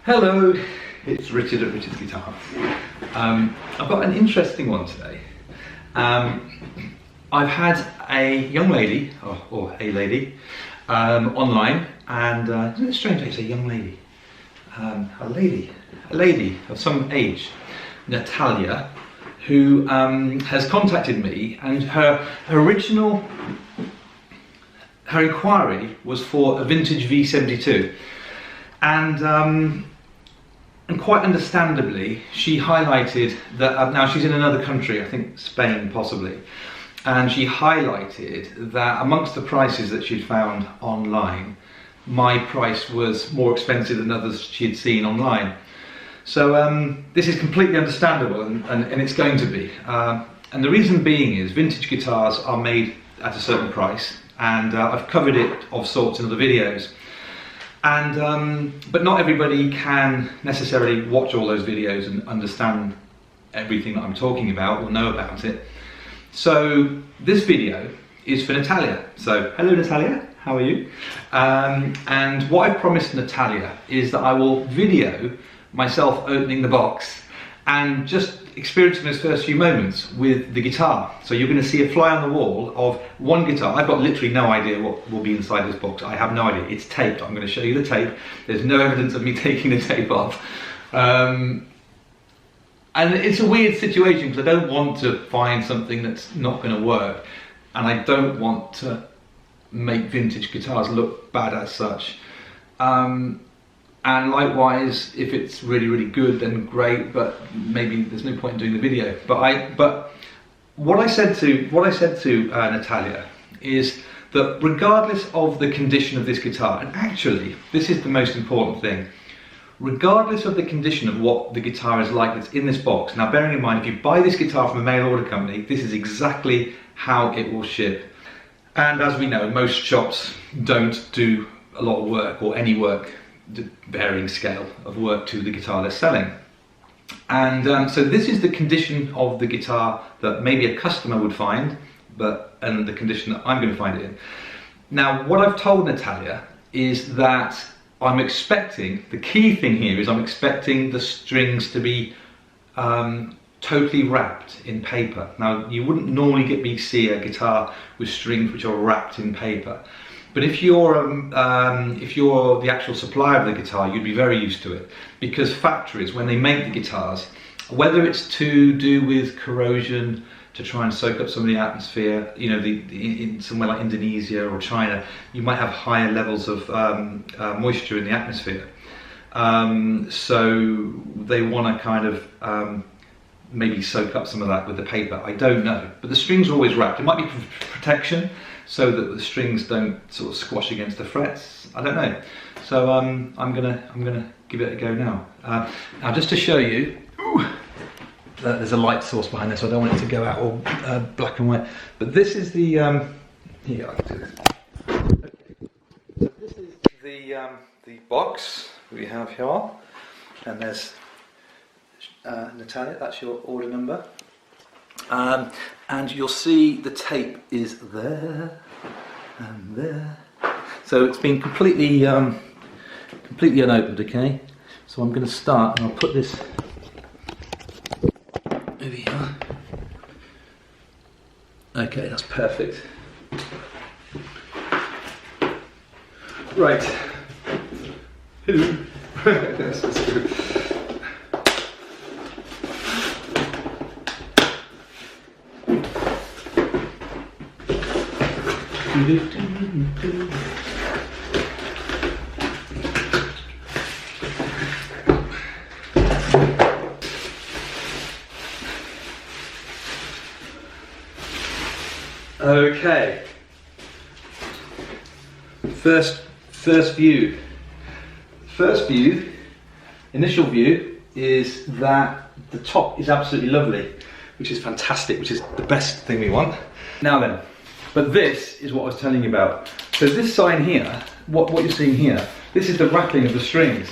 Hello, it's Richard at Richard's Guitar. I've got an interesting one today. I've had a young lady, or a lady, online, and isn't it strange that you say young lady? A lady of some age, Natalia, who has contacted me, and her inquiry was for a Vintage V72, and quite understandably she highlighted that now she's in another country, I think Spain possibly, and she highlighted that amongst the prices that she'd found online, my price was more expensive than others she'd seen online. So this is completely understandable, and it's going to be. And the reason being is vintage guitars are made at a certain price, and I've covered it of sorts in other videos. And but not everybody can necessarily watch all those videos and understand everything that I'm talking about or know about it. So this video is for Natalia. So hello Natalia, how are you? And what I've promised Natalia is that I will video myself opening the box and just experiencing those first few moments with the guitar. So you're going to see a fly on the wall of one guitar. I've got literally no idea what will be inside this box. I have no idea. It's taped. I'm going to show you the tape. There's no evidence of me taking the tape off. And it's a weird situation because I don't want to find something that's not going to work, and I don't want to make vintage guitars look bad as such. And likewise, if it's really, really good, then great. But maybe there's no point in doing the video. But what I said to Natalia is that regardless of the condition of this guitar, and actually this is the most important thing, regardless of the condition of what the guitar is like that's in this box. Now, bearing in mind, if you buy this guitar from a mail order company, this is exactly how it will ship. And as we know, most shops don't do a lot of work or any work, the varying scale of work to the guitar they're selling. And so this is the condition of the guitar that maybe a customer would find, and the condition that I'm going to find it in. Now, what I've told Natalia is that I'm expecting, the key thing here is I'm expecting the strings to be totally wrapped in paper. Now, you wouldn't normally see a guitar with strings which are wrapped in paper. But if you're the actual supplier of the guitar, you'd be very used to it, because factories, when they make the guitars, whether it's to do with corrosion, to try and soak up some of the atmosphere, you know, in somewhere like Indonesia or China, you might have higher levels of moisture in the atmosphere. So they want to kind of maybe soak up some of that with the paper. I don't know, but the strings are always wrapped. It might be for protection, so that the strings don't sort of squash against the frets. I don't know. So I'm gonna give it a go now. Now, just to show you, there's a light source behind this, so I don't want it to go out all black and white. But this is the here. I can do this. Okay. So this is the box we have here, and there's Natalia. That's your order number. And you'll see the tape is there and there. So it's been completely unopened, okay? So I'm going to start, and I'll put this over here. Okay, that's perfect. Right. That's good. Okay. First view. Initial view is that the top is absolutely lovely, which is fantastic, which is the best thing we want. Now then. But this is what I was telling you about. So this sign here, what you're seeing here, this is the rattling of the strings.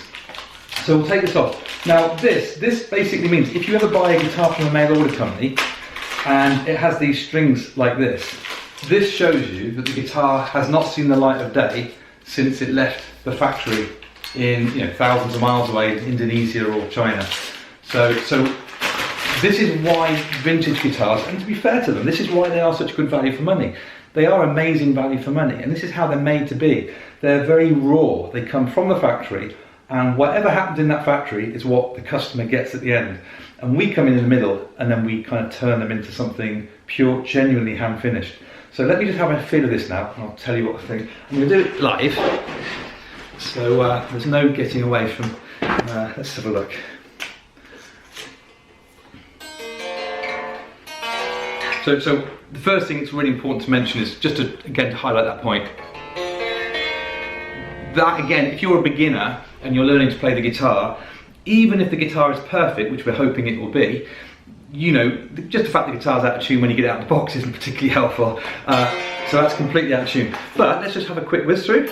So we'll take this off. Now this basically means if you ever buy a guitar from a mail order company and it has these strings like this shows you that the guitar has not seen the light of day since it left the factory in thousands of miles away in Indonesia or China. So this is why vintage guitars, and to be fair to them, this is why they are such good value for money. They are amazing value for money, and this is how they're made to be. They're very raw. They come from the factory, and whatever happens in that factory is what the customer gets at the end. And we come in the middle, and then we kind of turn them into something pure, genuinely hand finished. So let me just have a feel of this now, and I'll tell you what I think. I'm going to do it live, so there's no getting away from. Let's have a look. So the first thing that's really important to mention is just to, again, to highlight that point. That again, if you're a beginner and you're learning to play the guitar, even if the guitar is perfect, which we're hoping it will be, just the fact the guitar's out of tune when you get it out of the box isn't particularly helpful. So that's completely out of tune. But let's just have a quick whiz through.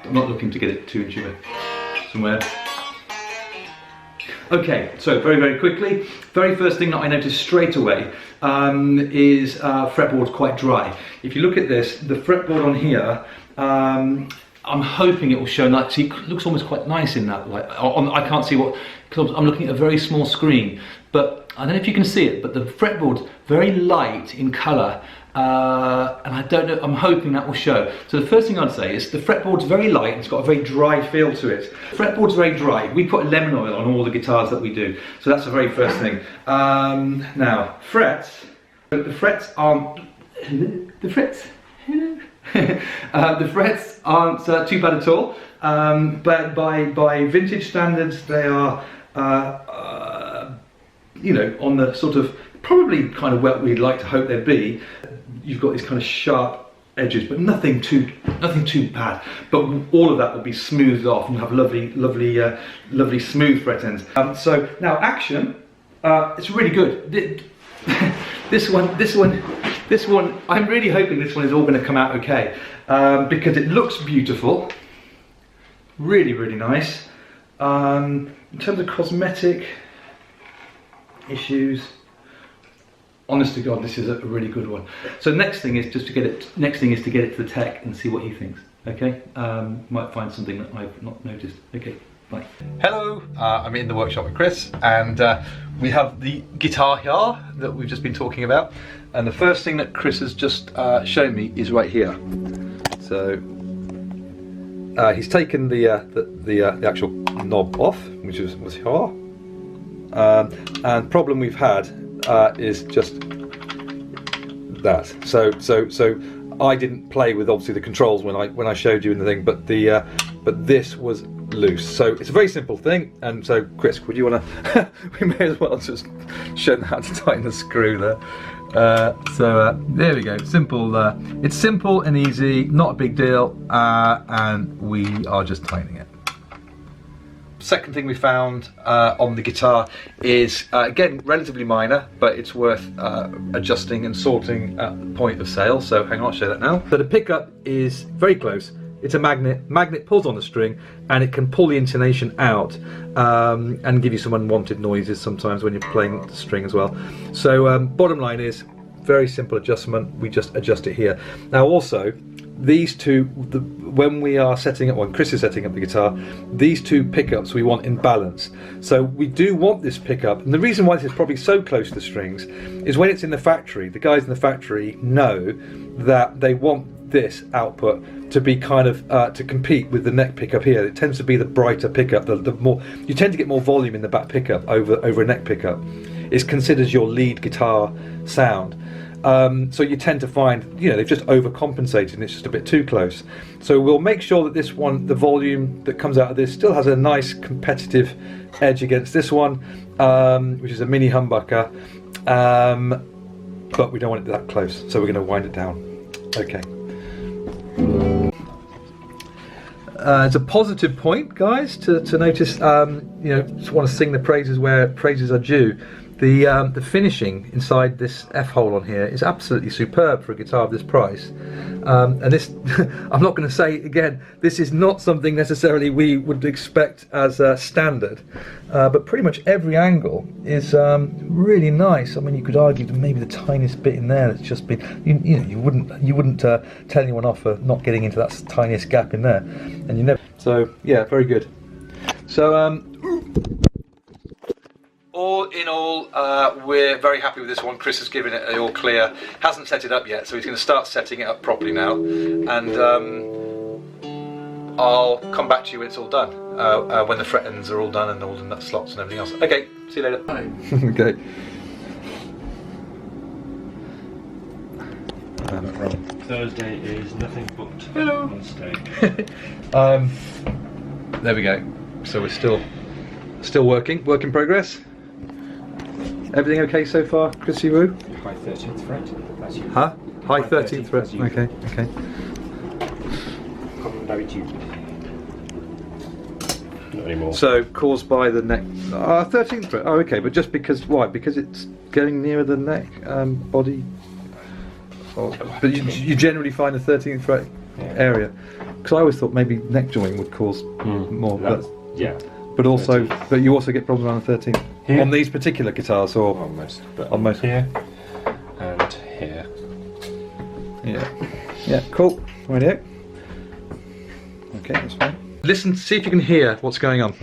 I'm not looking to get it too in tune somewhere. Okay, so very quickly, very first thing that I noticed straight away is fretboard's quite dry. If you look at this, the fretboard on here, I'm hoping it will show nice. See, it looks almost quite nice in that light. I can't see what, because I'm looking at a very small screen, but I don't know if you can see it, but the fretboard's very light in colour. And I don't know, I'm hoping that will show. So the first thing I'd say is the fretboard's very light, it's got a very dry feel to it. The fretboard's very dry. We put lemon oil on all the guitars that we do. So that's the very first thing. Now, frets, the frets aren't, the frets aren't too bad at all. But by vintage standards, they are, on the sort of, probably kind of what we'd like to hope they'd be. You've got these kind of sharp edges, but nothing too bad. But all of that will be smoothed off and have lovely smooth fret ends. So now action, it's really good. This one. I'm really hoping this one is all going to come out okay because it looks beautiful, really nice. In terms of cosmetic issues, honest to God, this is a really good one. So next thing is to get it to the tech and see what he thinks. Okay, might find something that I've not noticed. Okay, bye. Hello, I'm in the workshop with Chris, and we have the guitar here that we've just been talking about. And the first thing that Chris has just shown me is right here. So he's taken the actual knob off, which was here. And problem we've had is just that. So I didn't play with obviously the controls when I showed you in the thing, but this was loose. So it's a very simple thing. And so Chris, would you want to? We may as well just show them how to tighten the screw there. So there we go. Simple. It's simple and easy, not a big deal, and we are just tightening it. Second thing we found on the guitar is, again, relatively minor, but it's worth adjusting and sorting at the point of sale. So hang on, I'll show that now. So the pickup is very close. It's a magnet pulls on the string, and it can pull the intonation out and give you some unwanted noises sometimes when you're playing the string as well. So bottom line is, very simple adjustment. We just adjust it here. Now also, these two, when we are setting up, when Chris is setting up the guitar, these two pickups we want in balance. So we do want this pickup, and the reason why this is probably so close to the strings is when it's in the factory, the guys in the factory know that they want this output to be kind of to compete with the neck pickup here. It tends to be the brighter pickup, the more you tend to get more volume in the back pickup over a neck pickup. It's considered your lead guitar sound. So you tend to find, they've just overcompensated and it's just a bit too close. So we'll make sure that this one, the volume that comes out of this, still has a nice competitive edge against this one, which is a mini humbucker, but we don't want it that close, so we're going to wind it down. Okay. It's a positive point, guys, to notice, just want to sing the praises where praises are due. The finishing inside this F-hole on here is absolutely superb for a guitar of this price. And this, I'm not going to say again, this is not something necessarily we would expect as standard, but pretty much every angle is really nice. I mean, you could argue that maybe the tiniest bit in there that's just been, you know, you wouldn't tell anyone off for not getting into that tiniest gap in there, and you never. So yeah, very good. So all in all, we're very happy with this one. Chris has given it all clear. Hasn't set it up yet, so he's going to start setting it up properly now. And I'll come back to you when it's all done, when the fret ends are all done and all the nut slots and everything else. Okay, see you later. Bye. Okay. Thursday is nothing but Wednesday. There we go. So we're still working. Work in progress. Everything okay so far, Chrissy Woo? High 13th fret. As you. Huh? High 13th fret. Okay. Okay. Very tuned. Not anymore. So caused by the neck. 13th fret. Oh, okay. But just because why? Because it's getting nearer the neck body. Oh, but you generally find the 13th fret area. Because I always thought maybe neck joint would cause more. But, yeah. But also, but you also get problems around the 13th here? on these particular guitars, or almost, but on most here and here. Yeah. Yeah. Cool. Radio. Okay, that's fine. Listen, see if you can hear what's going on.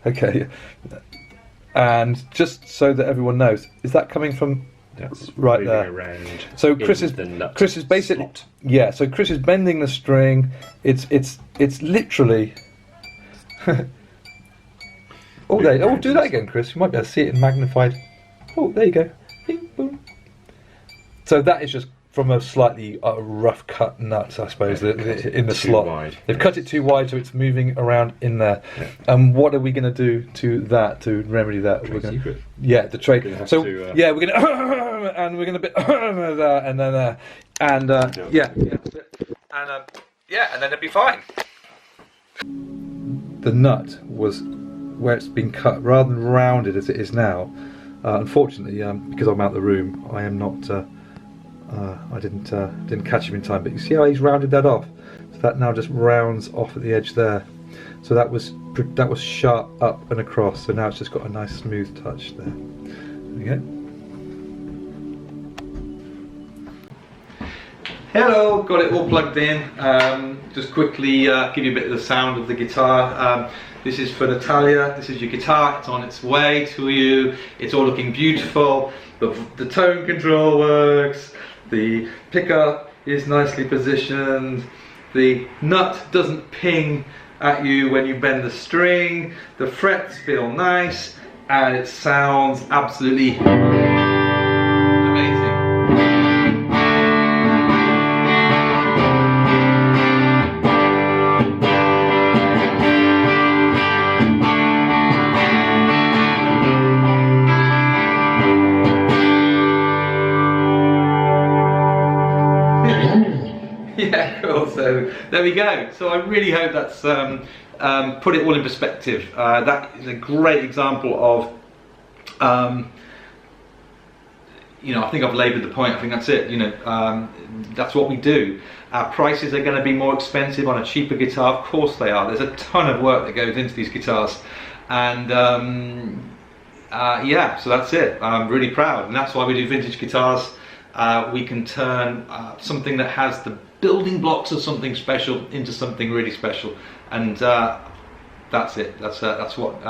Okay. And just so that everyone knows, is that coming from? That's right there. Around so Chris is basically slot. Yeah. So Chris is bending the string. It's literally. Oh, there. Oh, do that again, Chris. You might be able to see it in magnified. Oh, there you go. Bing, boom. So that is just from a slightly rough cut nut, I suppose, in the slot. Wide. They've cut it too wide, so it's moving around in there. Yeah. What are we going to do to that to remedy that? Trade secret. Yeah, the trade. So to, yeah, we're going to and we're going to bit that, and then and yeah, and yeah, and then it'll be fine. The nut was where it's been cut, rather than rounded as it is now. Unfortunately, because I'm out of the room, I am not. I didn't catch him in time, but you see how he's rounded that off. So that now just rounds off at the edge there. So that was sharp up and across. So now it's just got a nice smooth touch there. There we go. Hello, got it all plugged in. Just quickly give you a bit of the sound of the guitar. This is for Natalia. This is your guitar. It's on its way to you. It's all looking beautiful. The tone control works. The pickup is nicely positioned. The nut doesn't ping at you when you bend the string. The frets feel nice, and it sounds absolutely amazing. Yeah, cool. So there we go. So I really hope that's put it all in perspective. That is a great example of, you know, I think I've laboured the point. I think that's it. You know, that's what we do. Our prices are going to be more expensive on a cheaper guitar. Of course they are. There's a ton of work that goes into these guitars, and yeah. So that's it. I'm really proud, and that's why we do vintage guitars. We can turn something that has the building blocks of something special into something really special, and that's it. That's what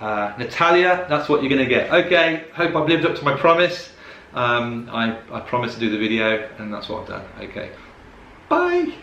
Natalia. That's what you're going to get. Okay. Hope I've lived up to my promise. I promised to do the video, and that's what I've done. Okay. Bye.